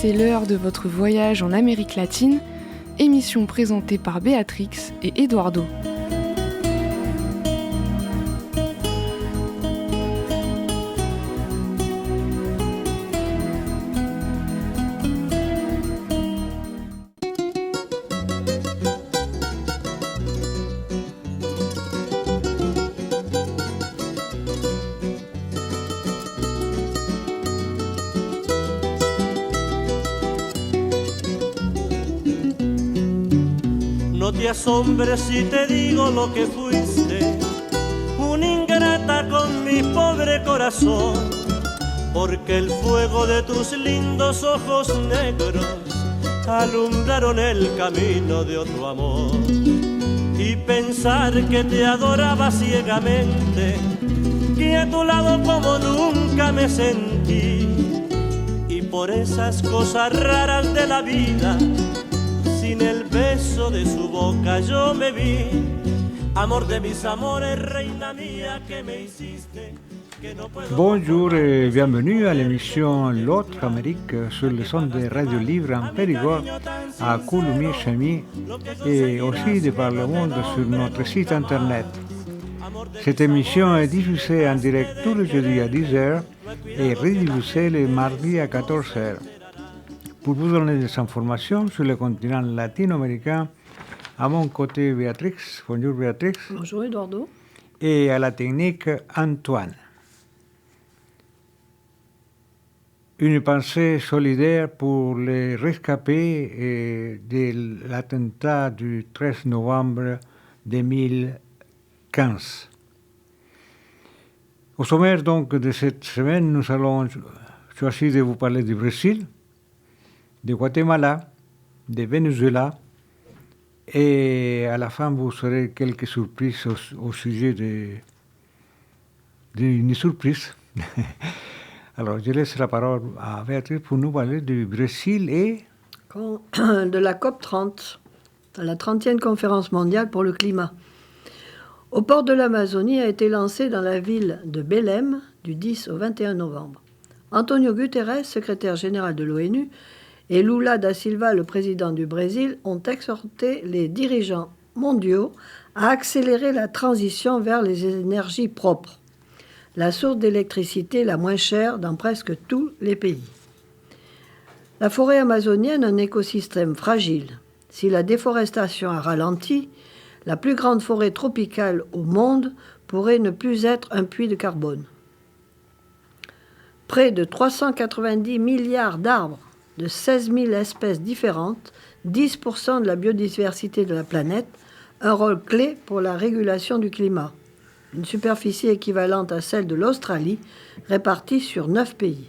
c'est l'heure de votre voyage en Amérique latine, émission présentée par Béatrix et Eduardo. No te asombres si te digo lo que fuiste, una ingrata con mi pobre corazón, porque el fuego de tus lindos ojos negros alumbraron el camino de otro amor. Y pensar que te adoraba ciegamente, que a tu lado como nunca me sentí, y por esas cosas raras de la vida, sin el beso de su boca yo me vi. Amor de mis amores, reina mía, que me hiciste. Bonjour et bienvenue à l'émission L'autre Amérique sur le son de Radio Libre en Périgord à Coulommiers-Chemie et aussi de par le monde sur notre site internet. Cette émission est diffusée en direct tous les jeudis à 10h et rediffusée les mardis à 14h. Pour vous donner des informations sur le continent latino-américain, à mon côté Béatrix. Bonjour Béatrix. Bonjour Eduardo. Et à la technique Antoine. Une pensée solidaire pour les rescapés de l'attentat du 13 novembre 2015. Au sommaire donc de cette semaine, nous allons choisir de vous parler du Brésil, de Guatemala, de Venezuela, et à la fin, vous aurez quelques surprises au sujet d'une surprise. Alors, je laisse la parole à Béatrice pour nous parler du Brésil et de la COP30, la 30e conférence mondiale pour le climat. Au port de l'Amazonie a été lancé dans la ville de Belém du 10 au 21 novembre. Antonio Guterres, secrétaire général de l'ONU, et Lula da Silva, le président du Brésil, ont exhorté les dirigeants mondiaux à accélérer la transition vers les énergies propres, la source d'électricité la moins chère dans presque tous les pays. La forêt amazonienne, un écosystème fragile. Si la déforestation a ralenti, la plus grande forêt tropicale au monde pourrait ne plus être un puits de carbone. Près de 390 milliards d'arbres de 16 000 espèces différentes, 10% de la biodiversité de la planète, un rôle clé pour la régulation du climat. Une superficie équivalente à celle de l'Australie, répartie sur 9 pays.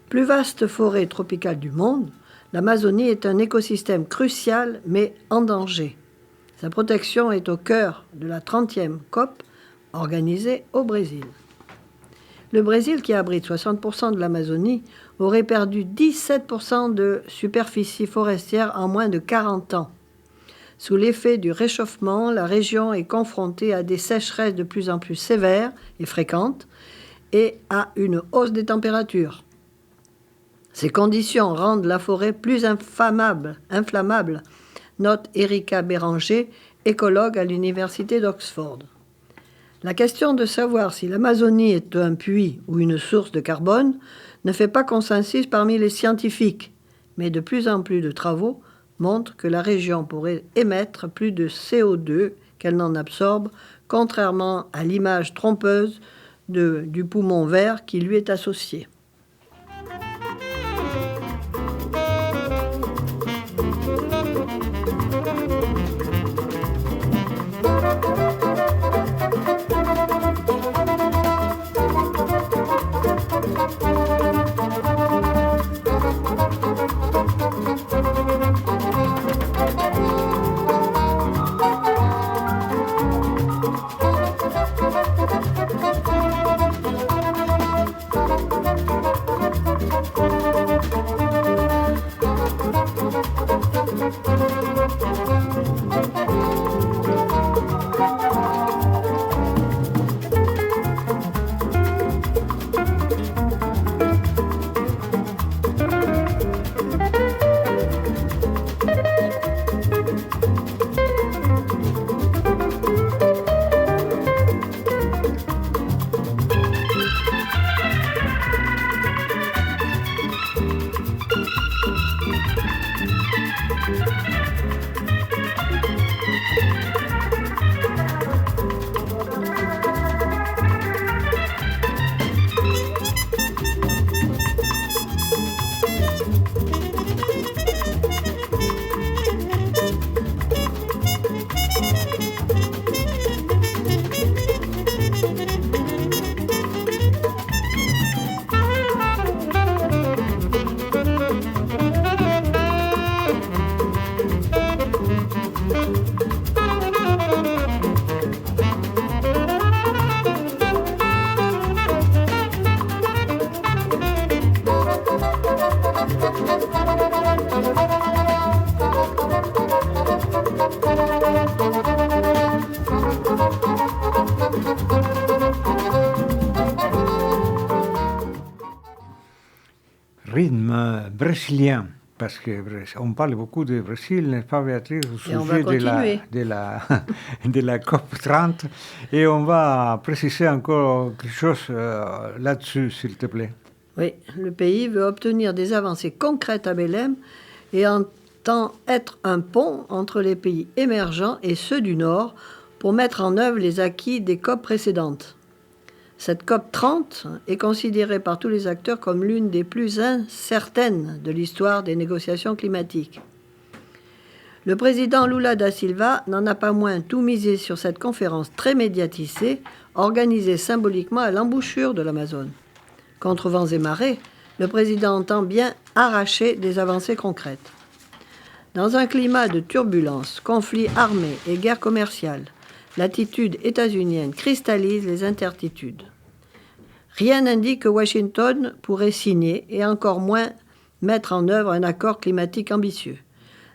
Plus vaste forêt tropicale du monde, l'Amazonie est un écosystème crucial mais en danger. Sa protection est au cœur de la 30e COP organisée au Brésil. Le Brésil, qui abrite 60% de l'Amazonie, aurait perdu 17% de superficie forestière en moins de 40 ans. Sous l'effet du réchauffement, la région est confrontée à des sécheresses de plus en plus sévères et fréquentes et à une hausse des températures. Ces conditions rendent la forêt plus inflammable, note Erika Béranger, écologue à l'université d'Oxford. La question de savoir si l'Amazonie est un puits ou une source de carbone ne fait pas consensus parmi les scientifiques, mais de plus en plus de travaux montrent que la région pourrait émettre plus de CO2 qu'elle n'en absorbe, contrairement à l'image trompeuse du poumon vert qui lui est associée. rythme brésilien. Parce qu'on parle beaucoup du Brésil, n'est-ce pas, Béatrice, au sujet de la COP30. Et on va préciser encore quelque chose là-dessus, s'il te plaît. Oui, le pays veut obtenir des avancées concrètes à Belém et entend être un pont entre les pays émergents et ceux du Nord pour mettre en œuvre les acquis des COP précédentes. Cette COP30 est considérée par tous les acteurs comme l'une des plus incertaines de l'histoire des négociations climatiques. Le président Lula da Silva n'en a pas moins tout misé sur cette conférence très médiatisée, organisée symboliquement à l'embouchure de l'Amazone. Contre vents et marées, le président entend bien arracher des avancées concrètes. Dans un climat de turbulence, conflits armés et guerre commerciale, l'attitude états-unienne cristallise les incertitudes. Rien n'indique que Washington pourrait signer et encore moins mettre en œuvre un accord climatique ambitieux.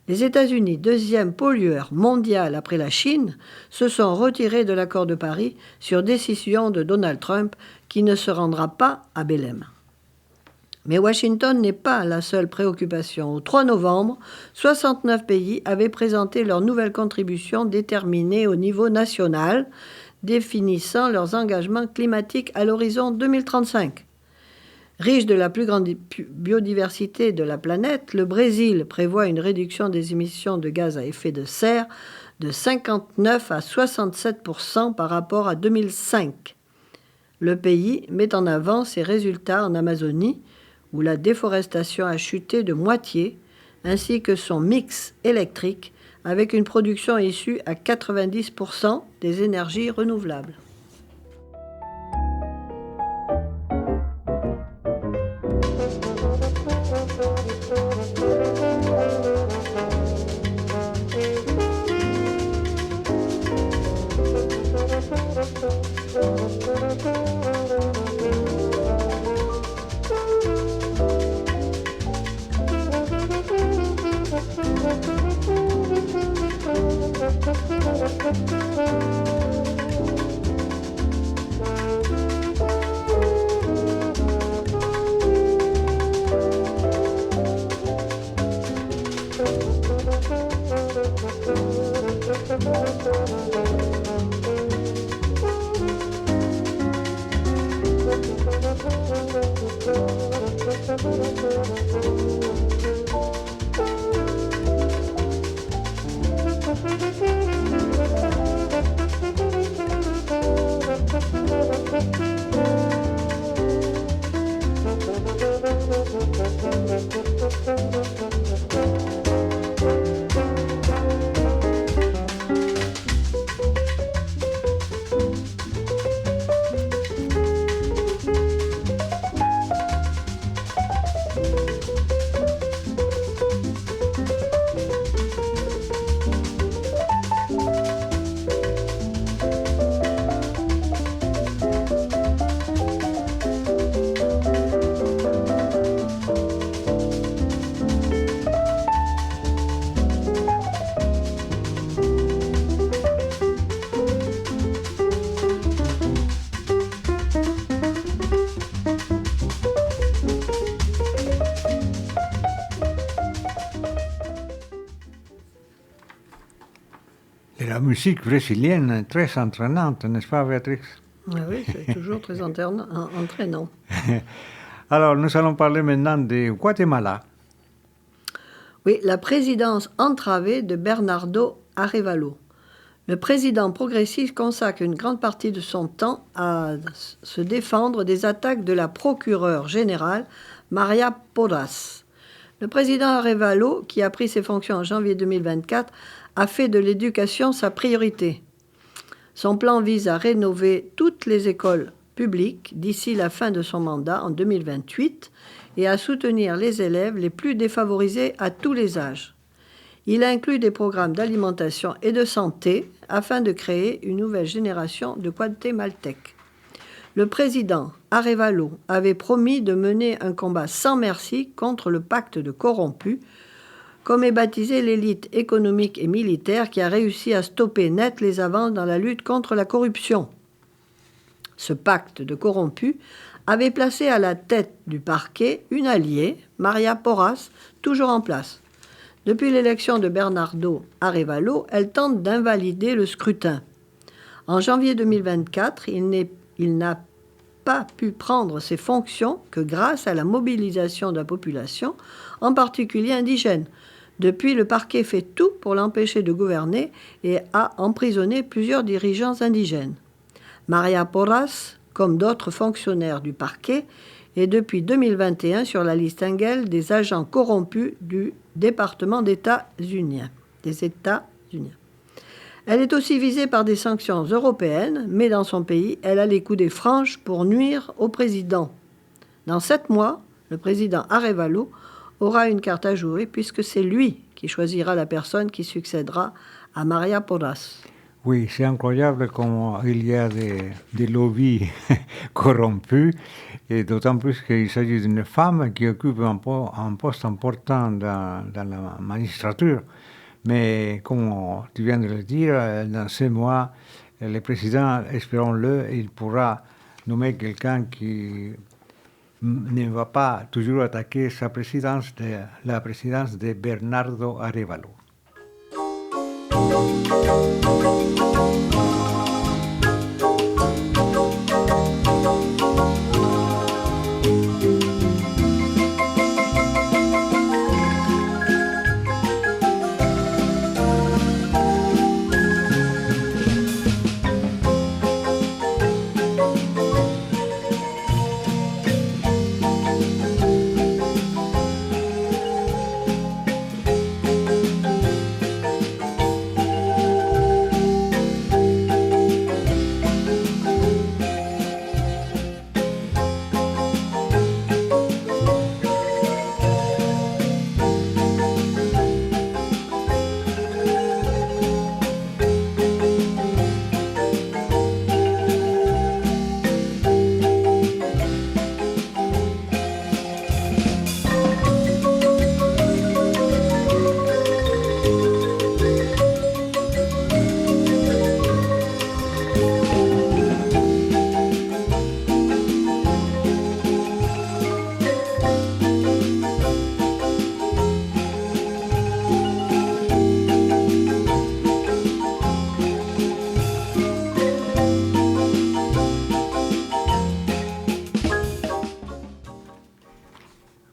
Les États-Unis, deuxième pollueur mondial après la Chine, se sont retirés de l'accord de Paris sur décision de Donald Trump qui ne se rendra pas à Belém. Mais Washington n'est pas la seule préoccupation. Au 3 novembre, 69 pays avaient présenté leurs nouvelles contributions déterminées au niveau national, définissant leurs engagements climatiques à l'horizon 2035. Riche de la plus grande biodiversité de la planète, le Brésil prévoit une réduction des émissions de gaz à effet de serre de 59 à 67% par rapport à 2005. Le pays met en avant ses résultats en Amazonie, où la déforestation a chuté de moitié, ainsi que son mix électrique, avec une production issue à 90% des énergies renouvelables. La musique brésilienne est très entraînante, n'est-ce pas, Béatrice? Oui, c'est toujours très entraînant. Alors, nous allons parler maintenant du Guatemala. Oui, la présidence entravée de Bernardo Arévalo. Le président progressiste consacre une grande partie de son temps à se défendre des attaques de la procureure générale Maria Porras. Le président Arévalo, qui a pris ses fonctions en janvier 2024, a fait de l'éducation sa priorité. Son plan vise à rénover toutes les écoles publiques d'ici la fin de son mandat en 2028 et à soutenir les élèves les plus défavorisés à tous les âges. Il inclut des programmes d'alimentation et de santé afin de créer une nouvelle génération de Guatémaltèques. Le président Arévalo avait promis de mener un combat sans merci contre le pacte de corrompus, comme est baptisée l'élite économique et militaire qui a réussi à stopper net les avances dans la lutte contre la corruption. Ce pacte de corrompus avait placé à la tête du parquet une alliée, Maria Porras, toujours en place. Depuis l'élection de Bernardo Arévalo, elle tente d'invalider le scrutin. En janvier 2024, il n'a pas pu prendre ses fonctions que grâce à la mobilisation de la population, en particulier indigène. Depuis, le parquet fait tout pour l'empêcher de gouverner et a emprisonné plusieurs dirigeants indigènes. Maria Porras, comme d'autres fonctionnaires du parquet, est depuis 2021 sur la liste Engel des agents corrompus du département des États-Unis. Elle est aussi visée par des sanctions européennes, mais dans son pays, elle a les coups des franges pour nuire au président. Dans 7 mois, le président Arévalo aura une carte à jouer puisque c'est lui qui choisira la personne qui succédera à Maria Porras. Oui, c'est incroyable comment il y a des lobbies corrompus, et d'autant plus qu'il s'agit d'une femme qui occupe un poste important dans la magistrature. Mais comme tu viens de le dire, dans 6 mois, le président, espérons-le, il pourra nommer quelqu'un qui ne va pas toujours attaquer la présidence de Bernardo Arévalo.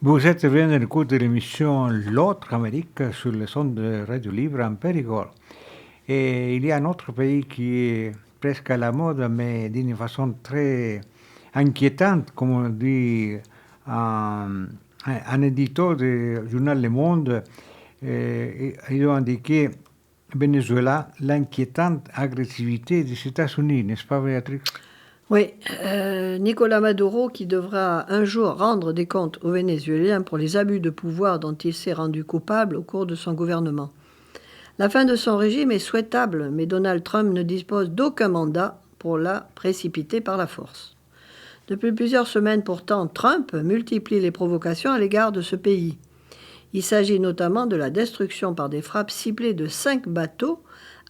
Vous êtes bien à l'écoute de l'émission L'autre Amérique sur le son de Radio Libre en Périgord. Et il y a un autre pays qui est presque à la mode, mais d'une façon très inquiétante, comme on dit un éditeur du journal Le Monde. Ils ont indiqué Venezuela, l'inquiétante agressivité des États-Unis, n'est-ce pas, Béatrix? Oui, Nicolás Maduro, qui devra un jour rendre des comptes aux Vénézuéliens pour les abus de pouvoir dont il s'est rendu coupable au cours de son gouvernement. La fin de son régime est souhaitable, mais Donald Trump ne dispose d'aucun mandat pour la précipiter par la force. Depuis plusieurs semaines pourtant, Trump multiplie les provocations à l'égard de ce pays. Il s'agit notamment de la destruction par des frappes ciblées de 5 bateaux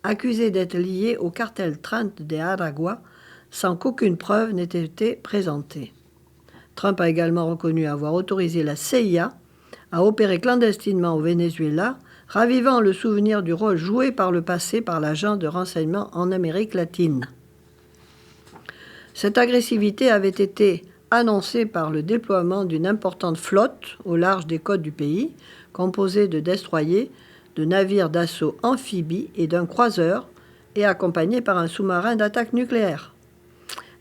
accusés d'être liés au cartel Trent de Aragua, sans qu'aucune preuve n'ait été présentée. Trump a également reconnu avoir autorisé la CIA à opérer clandestinement au Venezuela, ravivant le souvenir du rôle joué par le passé par l'agent de renseignement en Amérique latine. Cette agressivité avait été annoncée par le déploiement d'une importante flotte au large des côtes du pays, composée de destroyers, de navires d'assaut amphibies et d'un croiseur, et accompagnée par un sous-marin d'attaque nucléaire.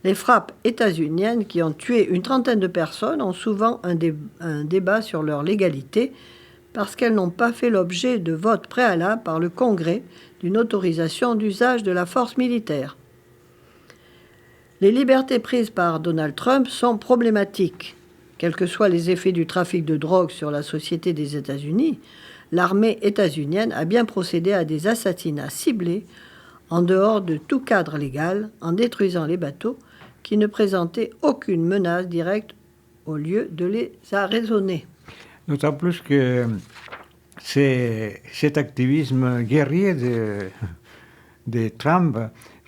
Les frappes états-uniennes qui ont tué une trentaine de personnes ont souvent un débat sur leur légalité parce qu'elles n'ont pas fait l'objet de vote préalable par le Congrès d'une autorisation d'usage de la force militaire. Les libertés prises par Donald Trump sont problématiques. Quels que soient les effets du trafic de drogue sur la société des États-Unis, l'armée états-unienne a bien procédé à des assassinats ciblés en dehors de tout cadre légal, en détruisant les bateaux qui ne présentaient aucune menace directe au lieu de les arraisonner. D'autant plus que cet activisme guerrier de Trump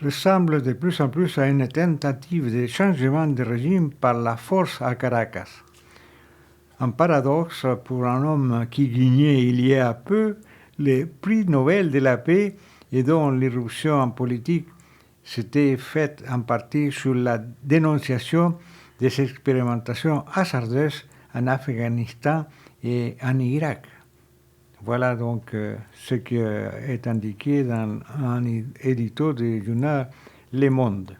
ressemble de plus en plus à une tentative de changement de régime par la force à Caracas. Un paradoxe pour un homme qui gagnait il y a peu le prix Nobel de la paix et dont l'irruption en politique s'était faite en partie sur la dénonciation des expérimentations hasardeuses en Afghanistan et en Irak. Voilà donc ce qui est indiqué dans un édito du journal Le Monde.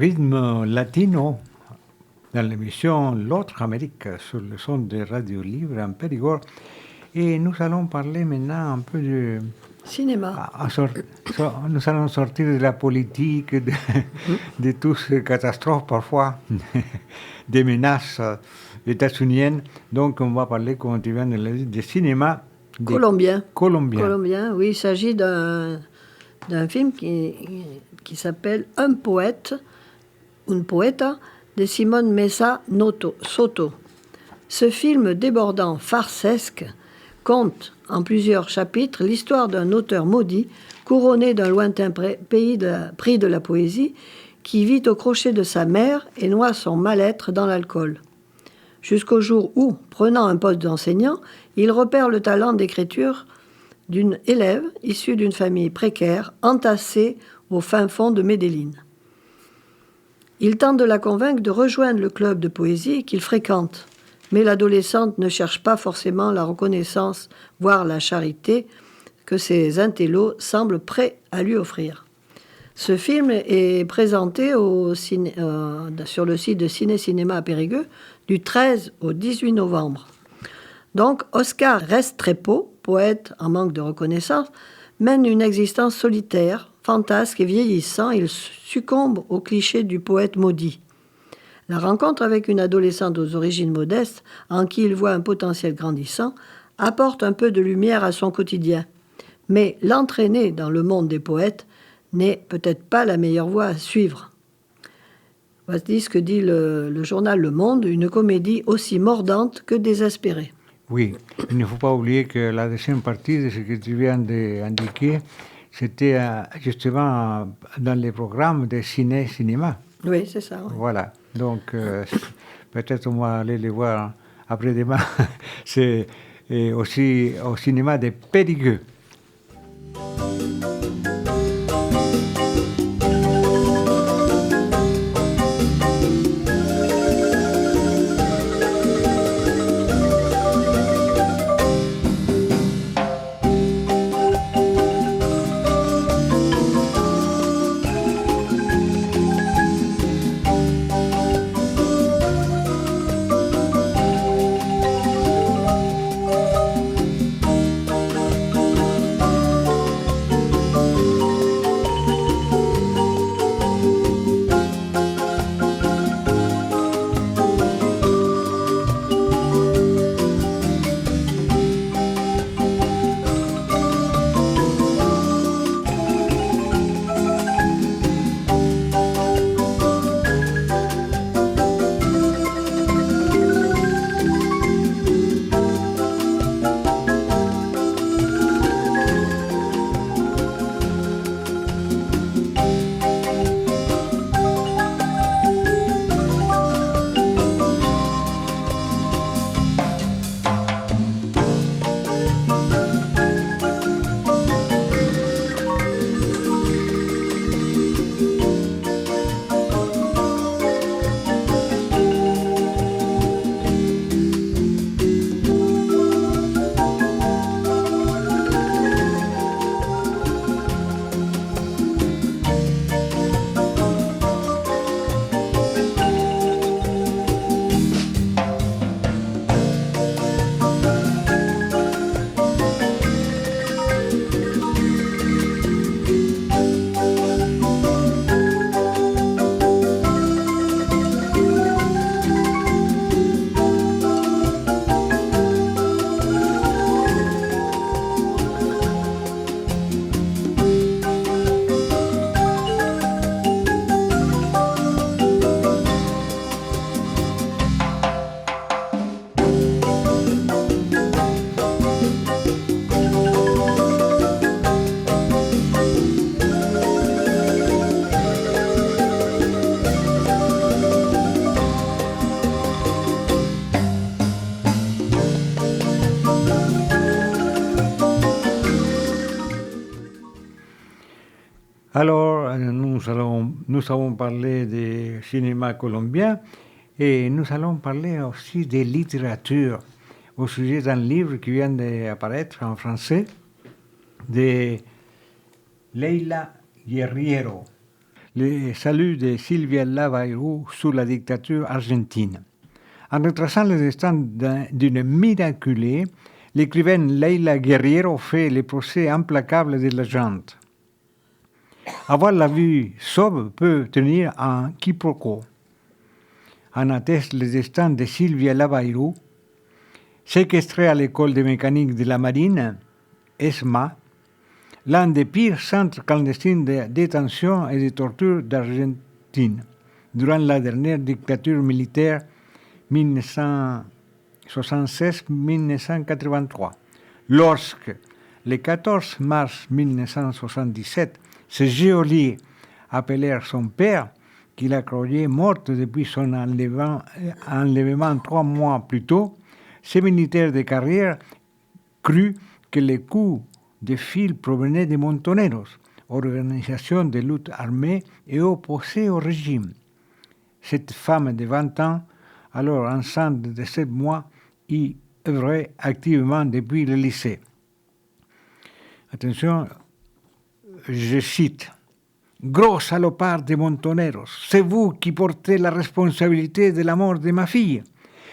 Rythme latino dans l'émission L'autre Amérique sur le son de Radio Libre en Périgord. Et nous allons parler maintenant un peu de cinéma. Nous allons sortir de la politique, de toutes ces catastrophes parfois, des menaces états-uniennes. Donc on va parler, comme tu viens de le dire, de cinéma Colombien. Colombien. Oui, il s'agit d'un film qui s'appelle Un poète, un poeta, de Simón Mesa Soto. Ce film débordant, farcesque, conte en plusieurs chapitres l'histoire d'un auteur maudit, couronné d'un lointain prix de la poésie, qui vit au crochet de sa mère et noie son mal-être dans l'alcool. Jusqu'au jour où, prenant un poste d'enseignant, il repère le talent d'écriture d'une élève issue d'une famille précaire, entassée au fin fond de Medellín. Il tente de la convaincre de rejoindre le club de poésie qu'il fréquente, mais l'adolescente ne cherche pas forcément la reconnaissance, voire la charité, que ses intellos semblent prêts à lui offrir. Ce film est présenté sur le site de Ciné-Cinéma à Périgueux du 13 au 18 novembre. Donc, Oscar Restrepo, poète en manque de reconnaissance, mène une existence solitaire, fantasque et vieillissant. Il succombe au cliché du poète maudit. La rencontre avec une adolescente aux origines modestes, en qui il voit un potentiel grandissant, apporte un peu de lumière à son quotidien. Mais l'entraîner dans le monde des poètes n'est peut-être pas la meilleure voie à suivre. Voici ce que dit le journal Le Monde, une comédie aussi mordante que désespérée. Oui, il ne faut pas oublier que la deuxième partie de ce que tu viens d'indiquer, c'était justement dans les programmes de cinéma. Oui, c'est ça. Oui. Voilà, donc peut-être on va aller les voir après-demain, c'est aussi au cinéma de Périgueux. Alors, nous avons parlé du cinéma colombien et nous allons parler aussi de littérature au sujet d'un livre qui vient d'apparaître en français de Leila Guerriero, Le salut de Silvia Lavailleux sous la dictature argentine. En retraçant le destin d'une miraculée, l'écrivaine Leila Guerriero fait le procès implacable de la gente. Avoir la vie sauve peut tenir un quiproquo. En atteste le destin de Silvia Lavailleux, séquestrée à l'école de mécanique de la marine, ESMA, l'un des pires centres clandestins de détention et de torture d'Argentine, durant la dernière dictature militaire 1976-1983, lorsque, le 14 mars 1977, ce geôlier appelèrent son père, qu'il a croyé morte depuis son enlèvement 3 mois plus tôt, ce militaire de carrière crut que les coups de fil provenaient des Montoneros, organisation de lutte armée et opposée au régime. Cette femme de 20 ans, alors enceinte de 7 mois, y œuvrait activement depuis le lycée. Attention, je cite, « Gros salopard de Montoneros, c'est vous qui portez la responsabilité de la mort de ma fille.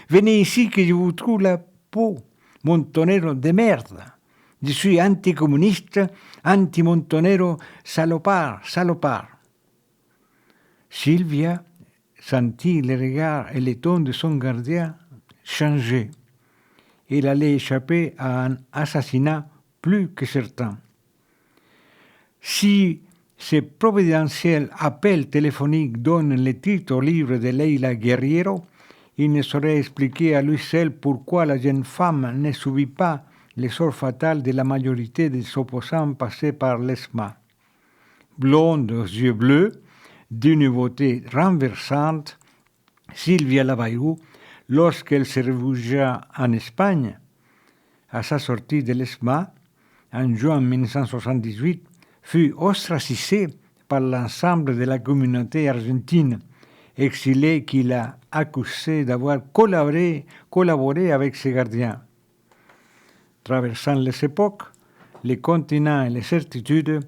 Venez ici que je vous trouve la peau, Montonero de merde. Je suis anticommuniste, anti-Montonero, salopard, salopard. » Silvia sentit le regard et le ton de son gardien changer. Il allait échapper à un assassinat plus que certain. Si ce providentiel appel téléphonique donne le titre au livre de Leila Guerriero, il ne saurait expliquer à lui seul pourquoi la jeune femme ne subit pas le sort fatal de la majorité des opposants passés par l'ESMA. Blonde aux yeux bleus, d'une beauté renversante, Silvia Lavailleux lorsqu'elle se réfugia en Espagne, à sa sortie de l'ESMA, en juin 1978, fut ostracisée par l'ensemble de la communauté argentine, exilée qui l'a accusée d'avoir collaboré avec ses gardiens. Traversant les époques, les continents et les certitudes,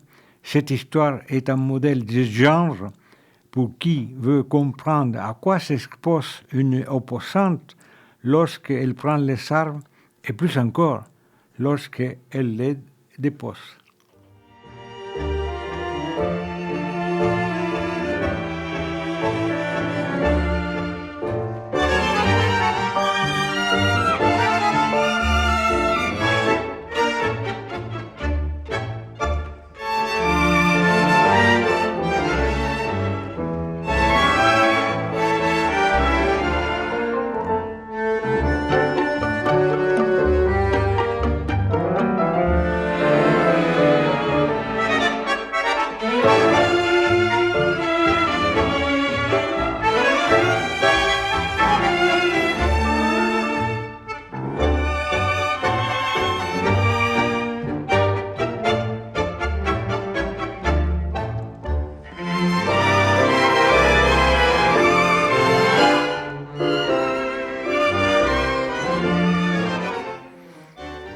cette histoire est un modèle de genre pour qui veut comprendre à quoi s'expose une opposante lorsqu'elle prend les armes et plus encore lorsqu'elle les dépose.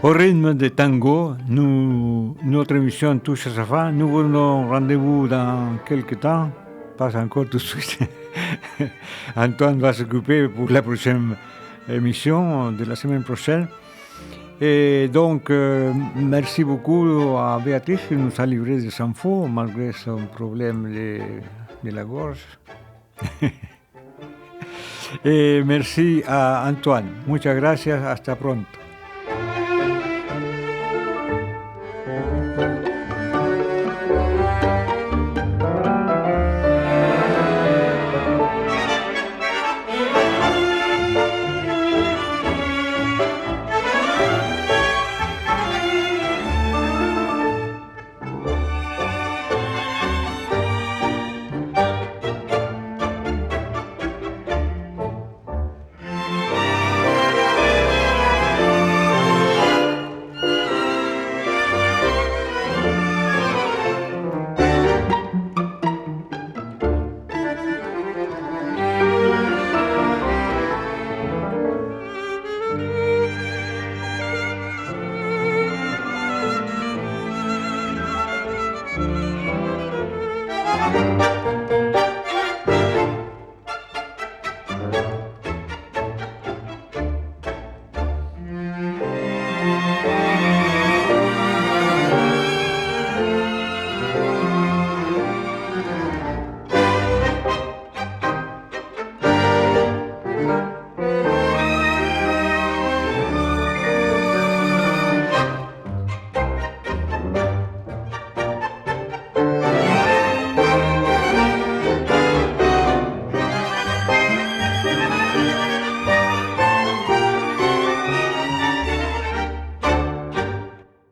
Au rythme de tango, notre émission touche à sa fin. Nous vous donnons rendez-vous dans quelques temps, pas encore tout de suite. Antoine va s'occuper pour la prochaine émission de la semaine prochaine. Et donc, merci beaucoup à Béatrice qui nous a livré des infos malgré son problème de la gorge. Et merci à Antoine. Muchas gracias. Hasta pronto.